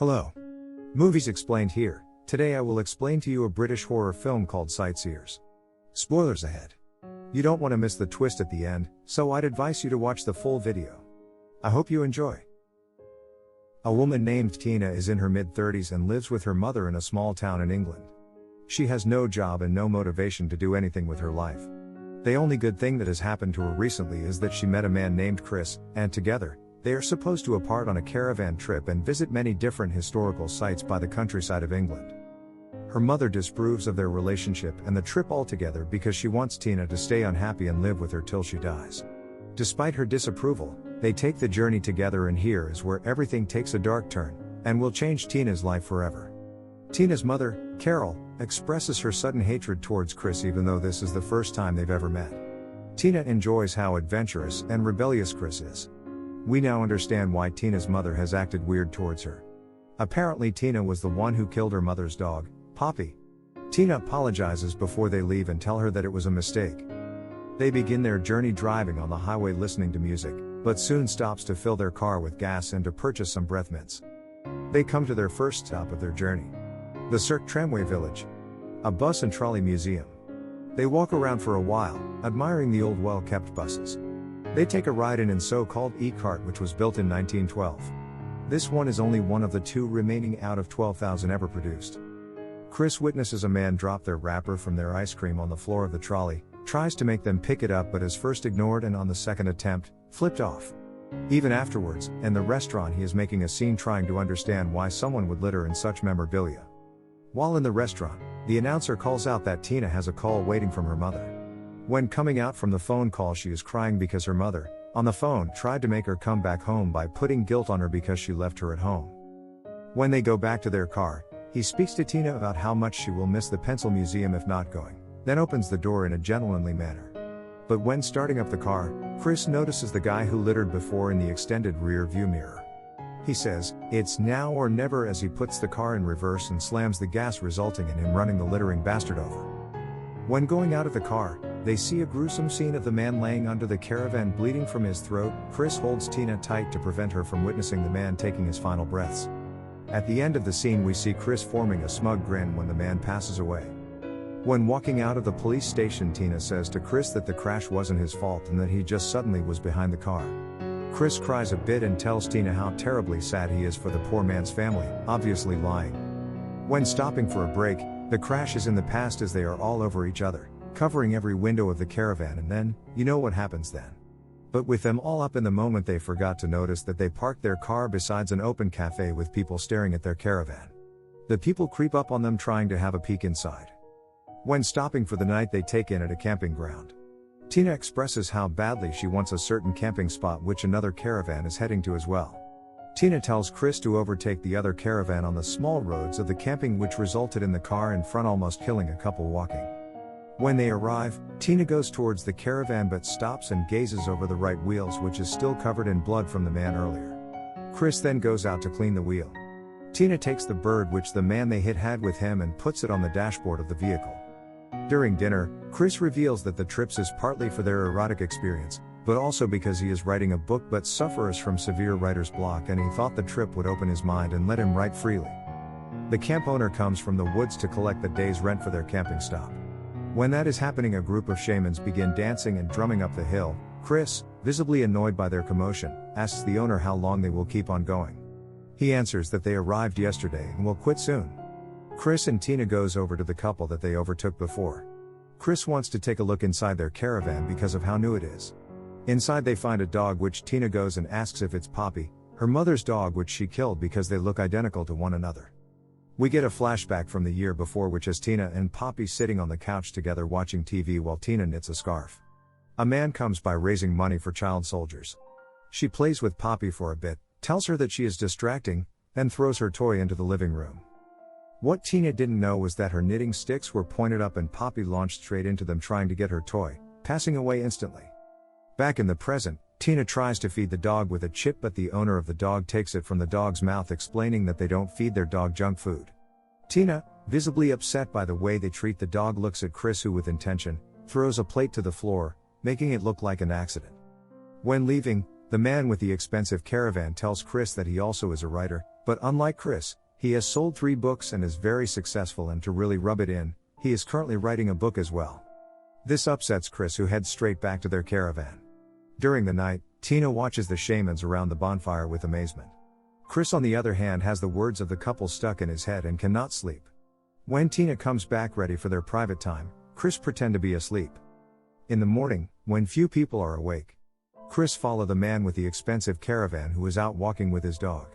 Hello. Movies explained here. Today I will explain to you a British horror film called Sightseers. Spoilers ahead. You don't want to miss the twist at the end, so I'd advise you to watch the full video. I hope you enjoy. A woman named Tina is in her mid-30s and lives with her mother in a small town in England. She has no job and no motivation to do anything with her life. The only good thing that has happened to her recently is that she met a man named Chris, and together, they are supposed to depart on a caravan trip and visit many different historical sites by the countryside of England. Her mother disapproves of their relationship and the trip altogether because she wants Tina to stay unhappy and live with her till she dies. Despite her disapproval, they take the journey together, and here is where everything takes a dark turn, and will change Tina's life forever. Tina's mother, Carol, expresses her sudden hatred towards Chris even though this is the first time they've ever met. Tina enjoys how adventurous and rebellious Chris is. We now understand why Tina's mother has acted weird towards her. Apparently Tina was the one who killed her mother's dog, Poppy. Tina apologizes before they leave and tell her that it was a mistake. They begin their journey driving on the highway listening to music, but soon stops to fill their car with gas and to purchase some breath mints. They come to their first stop of their journey. The Cirque Tramway Village. A bus and trolley museum. They walk around for a while, admiring the old well-kept buses. They take a ride in an so-called e-cart which was built in 1912. This one is only one of the two remaining out of 12,000 ever produced. Chris witnesses a man drop their wrapper from their ice cream on the floor of the trolley, tries to make them pick it up but is first ignored and on the second attempt, flipped off. Even afterwards, in the restaurant he is making a scene trying to understand why someone would litter in such memorabilia. While in the restaurant, the announcer calls out that Tina has a call waiting from her mother. When coming out from the phone call she is crying because her mother, on the phone, tried to make her come back home by putting guilt on her because she left her at home. When they go back to their car, he speaks to Tina about how much she will miss the pencil museum if not going, then opens the door in a gentlemanly manner. But when starting up the car, Chris notices the guy who littered before in the extended rear view mirror. He says, "It's now or never," as he puts the car in reverse and slams the gas, resulting in him running the littering bastard over. When going out of the car, they see a gruesome scene of the man laying under the caravan bleeding from his throat. Chris holds Tina tight to prevent her from witnessing the man taking his final breaths. At the end of the scene we see Chris forming a smug grin when the man passes away. When walking out of the police station, Tina says to Chris that the crash wasn't his fault and that he just suddenly was behind the car. Chris cries a bit and tells Tina how terribly sad he is for the poor man's family, obviously lying. When stopping for a break, the crash is in the past as they are all over each other, covering every window of the caravan, and then, you know what happens then. But with them all up in the moment they forgot to notice that they parked their car besides an open cafe with people staring at their caravan. The people creep up on them trying to have a peek inside. When stopping for the night they take in at a camping ground. Tina expresses how badly she wants a certain camping spot which another caravan is heading to as well. Tina tells Chris to overtake the other caravan on the small roads of the camping, which resulted in the car in front almost killing a couple walking. When they arrive, Tina goes towards the caravan but stops and gazes over the right wheels, which is still covered in blood from the man earlier. Chris then goes out to clean the wheel. Tina takes the bird which the man they hit had with him and puts it on the dashboard of the vehicle. During dinner, Chris reveals that the trips is partly for their erotic experience, but also because he is writing a book but suffers from severe writer's block, and he thought the trip would open his mind and let him write freely. The camp owner comes from the woods to collect the day's rent for their camping stop. When that is happening, a group of shamans begin dancing and drumming up the hill. Chris, visibly annoyed by their commotion, asks the owner how long they will keep on going. He answers that they arrived yesterday and will quit soon. Chris and Tina goes over to the couple that they overtook before. Chris wants to take a look inside their caravan because of how new it is. Inside they find a dog which Tina goes and asks if it's Poppy, her mother's dog, which she killed because they look identical to one another. We get a flashback from the year before, which has Tina and Poppy sitting on the couch together watching TV while Tina knits a scarf. A man comes by raising money for child soldiers. She plays with Poppy for a bit, tells her that she is distracting, then throws her toy into the living room. What Tina didn't know was that her knitting sticks were pointed up and Poppy launched straight into them trying to get her toy, passing away instantly. Back in the present, Tina tries to feed the dog with a chip, but the owner of the dog takes it from the dog's mouth, explaining that they don't feed their dog junk food. Tina, visibly upset by the way they treat the dog, looks at Chris, who with intention, throws a plate to the floor, making it look like an accident. When leaving, the man with the expensive caravan tells Chris that he also is a writer, But unlike Chris, he has sold 3 books and is very successful, and to really rub it in, he is currently writing a book as well. This upsets Chris, who heads straight back to their caravan. During the night, Tina watches the shamans around the bonfire with amazement. Chris, on the other hand, has the words of the couple stuck in his head and cannot sleep. When Tina comes back ready for their private time, Chris pretends to be asleep. In the morning, when few people are awake, Chris follows the man with the expensive caravan who is out walking with his dog.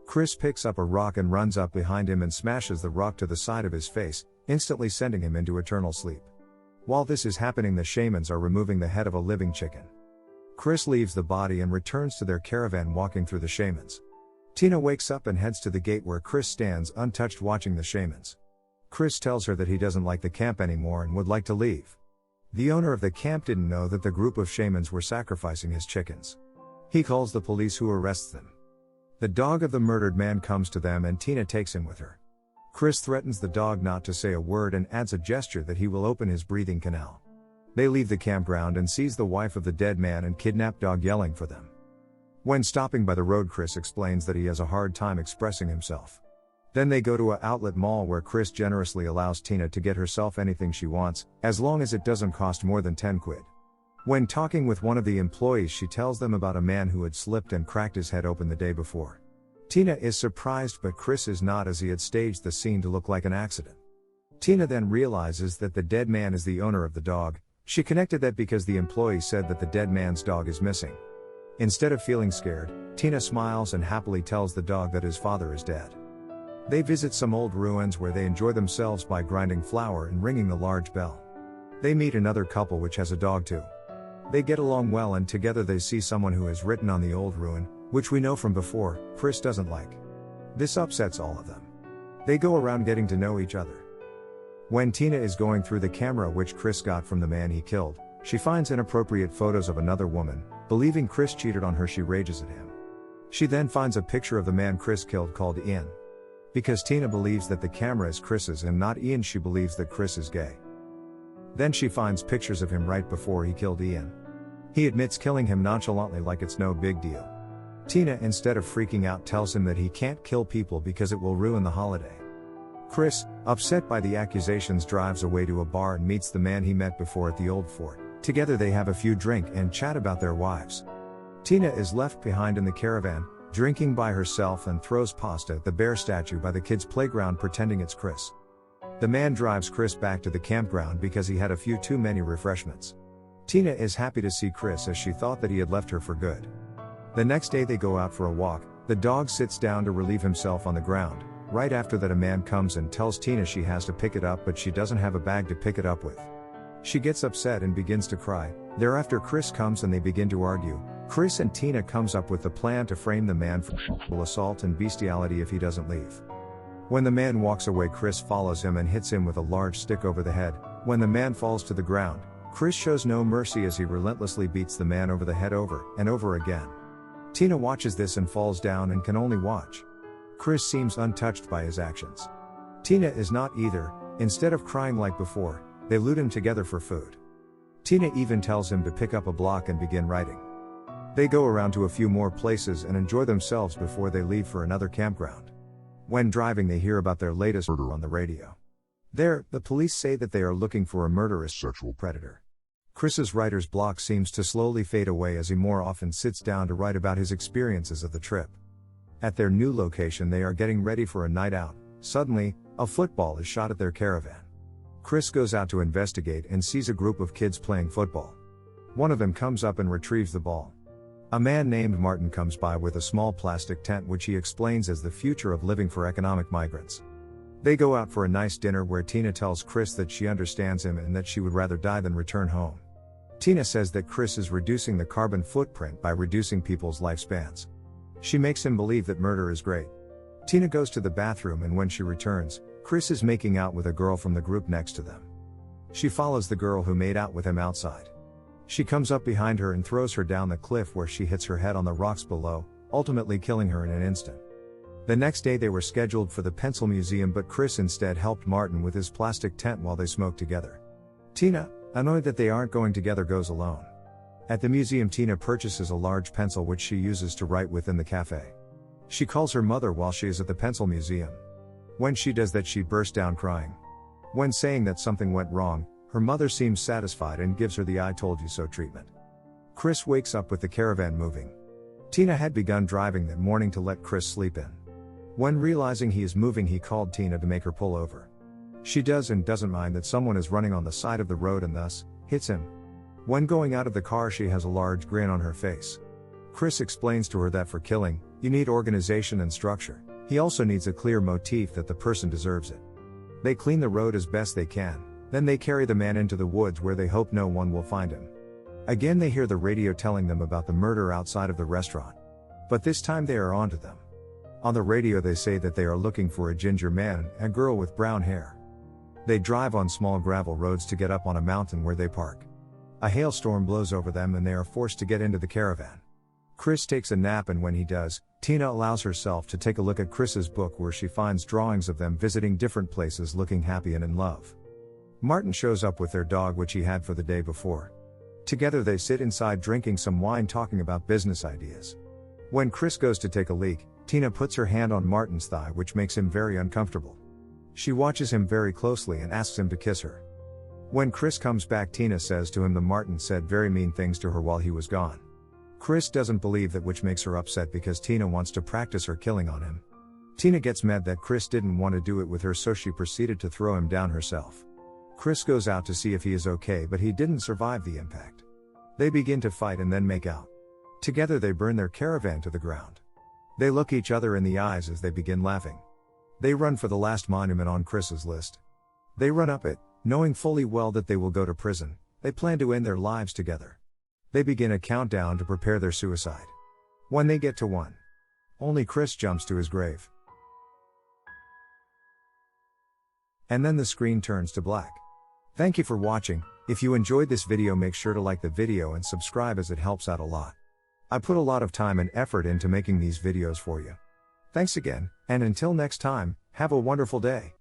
Chris picks up a rock and runs up behind him and smashes the rock to the side of his face, instantly sending him into eternal sleep. While this is happening, the shamans are removing the head of a living chicken. Chris leaves the body and returns to their caravan walking through the shamans. Tina wakes up and heads to the gate where Chris stands untouched watching the shamans. Chris tells her that he doesn't like the camp anymore and would like to leave. The owner of the camp didn't know that the group of shamans were sacrificing his chickens. He calls the police, who arrests them. The dog of the murdered man comes to them and Tina takes him with her. Chris threatens the dog not to say a word and adds a gesture that he will open his breathing canal. They leave the campground and sees the wife of the dead man and kidnapped dog yelling for them. When stopping by the road, Chris explains that he has a hard time expressing himself. Then they go to a outlet mall where Chris generously allows Tina to get herself anything she wants, as long as it doesn't cost more than 10 quid. When talking with one of the employees, she tells them about a man who had slipped and cracked his head open the day before. Tina is surprised, but Chris is not, as he had staged the scene to look like an accident. Tina then realizes that the dead man is the owner of the dog. She connected that because the employee said that the dead man's dog is missing. Instead of feeling scared, Tina smiles and happily tells the dog that his father is dead. They visit some old ruins where they enjoy themselves by grinding flour and ringing the large bell. They meet another couple which has a dog too. They get along well, and together they see someone who has written on the old ruin, which we know from before, Chris doesn't like. This upsets all of them. They go around getting to know each other. When Tina is going through the camera which Chris got from the man he killed, she finds inappropriate photos of another woman. Believing Chris cheated on her, she rages at him. She then finds a picture of the man Chris killed called Ian. Because Tina believes that the camera is Chris's and not Ian's, she believes that Chris is gay. Then she finds pictures of him right before he killed Ian. He admits killing him nonchalantly like it's no big deal. Tina, instead of freaking out, tells him that he can't kill people because it will ruin the holiday. Chris, upset by the accusations, drives away to a bar and meets the man he met before at the old fort. Together they have a few drinks and chat about their wives. Tina is left behind in the caravan, drinking by herself, and throws pasta at the bear statue by the kids' playground pretending it's Chris. The man drives Chris back to the campground because he had a few too many refreshments. Tina is happy to see Chris, as she thought that he had left her for good. The next day they go out for a walk. The dog sits down to relieve himself on the ground. Right after that, a man comes and tells Tina she has to pick it up, but she doesn't have a bag to pick it up with. She gets upset and begins to cry. Thereafter Chris comes and they begin to argue. Chris and Tina comes up with the plan to frame the man for sexual assault and bestiality if he doesn't leave. When the man walks away, Chris follows him and hits him with a large stick over the head. When the man falls to the ground, Chris shows no mercy as he relentlessly beats the man over the head over and over again. Tina watches this and falls down and can only watch. Chris seems untouched by his actions. Tina is not either. Instead of crying like before, they loot him together for food. Tina even tells him to pick up a block and begin writing. They go around to a few more places and enjoy themselves before they leave for another campground. When driving, they hear about their latest murder on the radio. There, the police say that they are looking for a murderous sexual predator. Chris's writer's block seems to slowly fade away as he more often sits down to write about his experiences of the trip. At their new location, they are getting ready for a night out. Suddenly, a football is shot at their caravan. Chris goes out to investigate and sees a group of kids playing football. One of them comes up and retrieves the ball. A man named Martin comes by with a small plastic tent which he explains as the future of living for economic migrants. They go out for a nice dinner where Tina tells Chris that she understands him and that she would rather die than return home. Tina says that Chris is reducing the carbon footprint by reducing people's lifespans. She makes him believe that murder is great. Tina goes to the bathroom, and when she returns, Chris is making out with a girl from the group next to them. She follows the girl who made out with him outside. She comes up behind her and throws her down the cliff, where she hits her head on the rocks below, ultimately killing her in an instant. The next day they were scheduled for the pencil museum, but Chris instead helped Martin with his plastic tent while they smoked together. Tina, annoyed that they aren't going together, goes alone. At the museum, Tina purchases a large pencil which she uses to write with in the cafe. She calls her mother while she is at the pencil museum. When she does that, she bursts down crying. When saying that something went wrong, her mother seems satisfied and gives her the "I told you so" treatment. Chris wakes up with the caravan moving. Tina had begun driving that morning to let Chris sleep in. When realizing he is moving, he called Tina to make her pull over. She does and doesn't mind that someone is running on the side of the road and thus hits him. When going out of the car, she has a large grin on her face. Chris explains to her that for killing, you need organization and structure. He also needs a clear motif that the person deserves it. They clean the road as best they can, then they carry the man into the woods where they hope no one will find him. Again they hear the radio telling them about the murder outside of the restaurant. But this time they are onto them. On the radio they say that they are looking for a ginger man and a girl with brown hair. They drive on small gravel roads to get up on a mountain where they park. A hailstorm blows over them and they are forced to get into the caravan. Chris takes a nap, and when he does, Tina allows herself to take a look at Chris's book where she finds drawings of them visiting different places looking happy and in love. Martin shows up with their dog, which he had for the day before. Together they sit inside drinking some wine, talking about business ideas. When Chris goes to take a leak, Tina puts her hand on Martin's thigh, which makes him very uncomfortable. She watches him very closely and asks him to kiss her. When Chris comes back, Tina says to him that Martin said very mean things to her while he was gone. Chris doesn't believe that, which makes her upset because Tina wants to practice her killing on him. Tina gets mad that Chris didn't want to do it with her, so she proceeded to throw him down herself. Chris goes out to see if he is okay, but he didn't survive the impact. They begin to fight and then make out. Together they burn their caravan to the ground. They look each other in the eyes as they begin laughing. They run for the last monument on Chris's list. They run up it, knowing fully well that they will go to prison. They plan to end their lives together. They begin a countdown to prepare their suicide. When they get to 1, only Chris jumps to his grave. And then the screen turns to black. Thank you for watching. If you enjoyed this video, make sure to like the video and subscribe, as it helps out a lot. I put a lot of time and effort into making these videos for you. Thanks again, and until next time, have a wonderful day.